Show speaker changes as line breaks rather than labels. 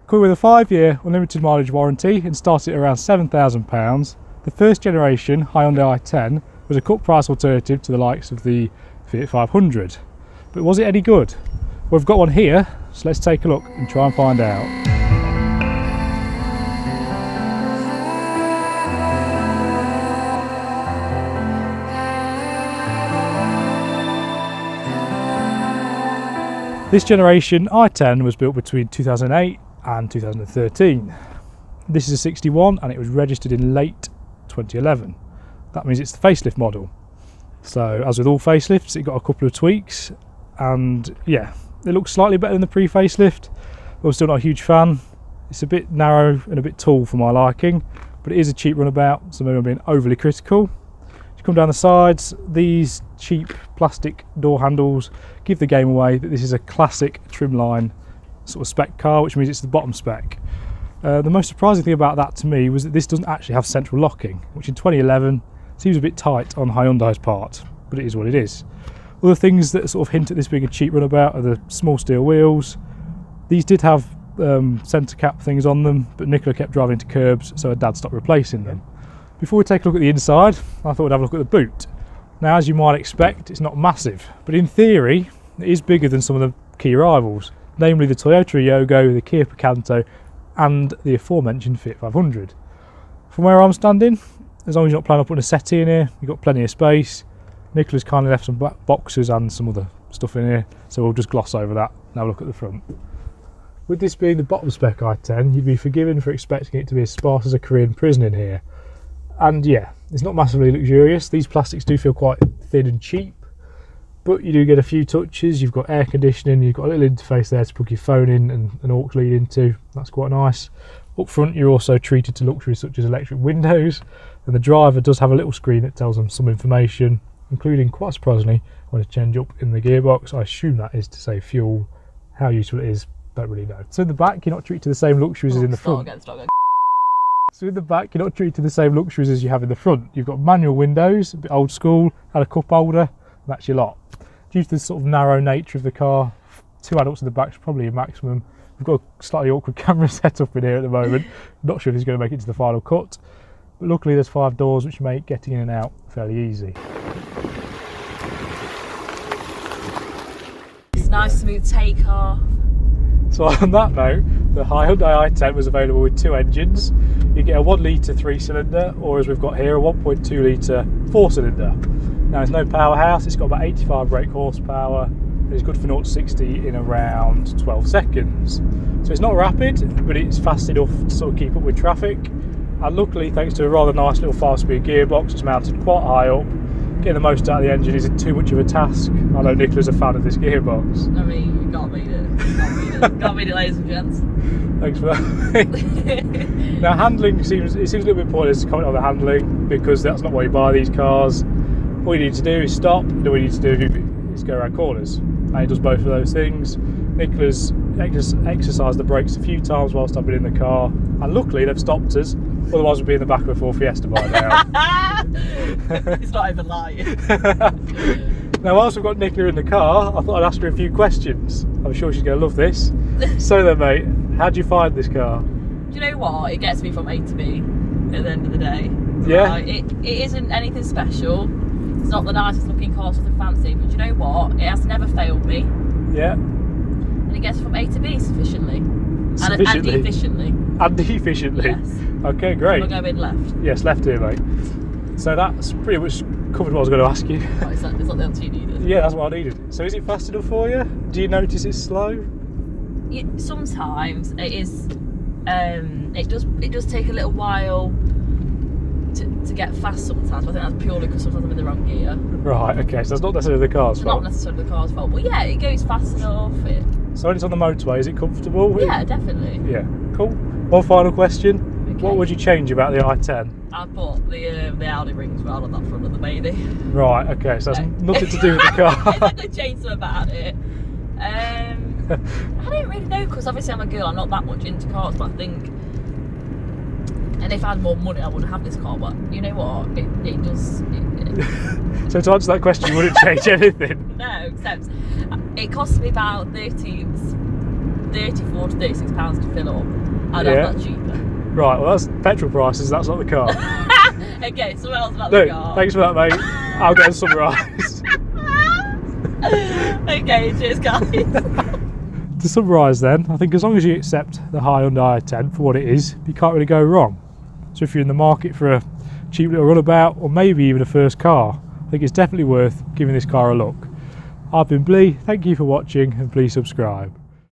Coming with a 5-year unlimited mileage warranty and started at around £7,000, the first generation Hyundai i10 was a cut price alternative to the likes of the Fiat 500. But was it any good? Well, we've got one here, so let's take a look and try and find out. This generation i10 was built between 2008 and 2013. This is a 61 and it was registered in late 2011. That means it's the facelift model. So as with all facelifts, it got a couple of tweaks, and yeah, it looks slightly better than the pre-facelift, but I'm still not a huge fan. It's a bit narrow and a bit tall for my liking, but it is a cheap runabout, so maybe I'm being overly critical. You come down the sides, these cheap plastic door handles give the game away that this is a classic trimline sort of spec car, which means it's the bottom spec. The most surprising thing about that to me was that this doesn't actually have central locking, which in 2011 seems a bit tight on Hyundai's part, but it is what it is. Other things that sort of hint at this being a cheap runabout are the small steel wheels. These did have centre cap things on them, but Nicola kept driving into curbs, so her dad stopped replacing them. Before we take a look at the inside, I thought we'd have a look at the boot. Now, as you might expect, it's not massive, but in theory, it is bigger than some of the key rivals, namely the Toyota Yogo, the Kia Picanto, and the aforementioned Fiat 500. From where I'm standing, as long as you're not planning on putting a settee in here, you've got plenty of space. Nicola's kindly left some boxes and some other stuff in here, so we'll just gloss over that and have a look at the front. With this being the bottom spec i10, you'd be forgiven for expecting it to be as sparse as a Korean prison in here. And yeah, it's not massively luxurious. These plastics do feel quite thin and cheap, but you do get a few touches. You've got air conditioning, you've got a little interface there to plug your phone in and an aux lead into. That's quite nice. Up front, you're also treated to luxuries such as electric windows, and the driver does have a little screen that tells them some information, including, quite surprisingly, when to change up in the gearbox. I assume that is to save fuel. How useful it is, don't really know. So in the back, you're not treated to the same luxuries as in the front. So in the back, you're not treated to the same luxuries as you have in the front. You've got manual windows, a bit old school, and a cup holder, and that's your lot. Due to the sort of narrow nature of the car, 2 adults in the back is probably a maximum. We've got a slightly awkward camera setup in here at the moment. Not sure if it's going to make it to the final cut, but luckily there's 5 doors which make getting in and out fairly easy.
It's a nice smooth takeoff.
So on that note, the Hyundai i10 was available with 2 engines. You get a 1 litre 3-cylinder, or as we've got here, a 1.2 litre 4-cylinder. Now it's no powerhouse, it's got about 85 brake horsepower, and it's good for 0 to 60 in around 12 seconds. So it's not rapid, but it's fast enough to sort of keep up with traffic. And luckily, thanks to a rather nice little 5-speed gearbox, it's mounted quite high up. Getting the most out of the engine isn't too much of a task. I know Nicola's a fan of this gearbox.
I mean, you can't beat it. Can't beat it, ladies and gents.
Thanks for that. Now, handling seems a little bit pointless to comment on the handling, because that's not why you buy these cars. All you need to do is stop, and all you need to do is go around corners. And it does both of those things. Nicola's exercised the brakes a few times whilst I've been in the car, and luckily they've stopped us. Otherwise, we'd be in the back of a Ford Fiesta by now.
It's not even lying.
Now, whilst we've got Nicola in the car, I thought I'd ask her a few questions. I'm sure she's going to love this. So then, mate, how do you find this car?
Do you know what? It gets me from A to B at the end of the day.
Yeah.
It isn't anything special. It's not the nicest looking car, something fancy, but do you know what? It has never failed me.
Yeah.
And it gets from A to B sufficiently. And efficiently.
And efficiently?
Yes.
Okay, great.
I'm going to go in left.
Yes, left here, mate. So that's pretty much covered what I was going to ask you.
Oh, is that the answer you needed?
Yeah, that's what I needed. So is it fast enough for you? Do you notice it's slow?
Sometimes it is. It does take a little while to get fast sometimes, but I think that's purely because sometimes I'm in the wrong gear.
Right, okay, so that's not necessarily the car's fault.
Not necessarily the car's fault, but yeah, it goes fast enough.
So when it's on the motorway, is it comfortable?
Yeah, definitely.
Yeah, cool. One final question.
Okay.
What would you change about the i10?
I put the Audi rings right on that front of the baby.
Right, okay, so that's nothing to do with the car.
I didn't change something about it. I don't really know, because obviously I'm a girl, I'm not that much into cars, but I think, and if I had more money I wouldn't have this car, but you know what, it does.
So to answer that question, you wouldn't change anything?
No, except it cost me about 13 £34 to £36 to fill up. I'd have that cheaper.
Right, well that's petrol prices, that's not the car.
Okay, something else about
No,
the car.
thanks for that, mate. I'll go and summarise.
Okay, cheers guys.
To summarise then, I think as long as you accept the Hyundai i10 for what it is, you can't really go wrong. So if you're in the market for a cheap little runabout, or maybe even a first car, I think it's definitely worth giving this car a look. I've been Blee, thank you for watching, and please subscribe.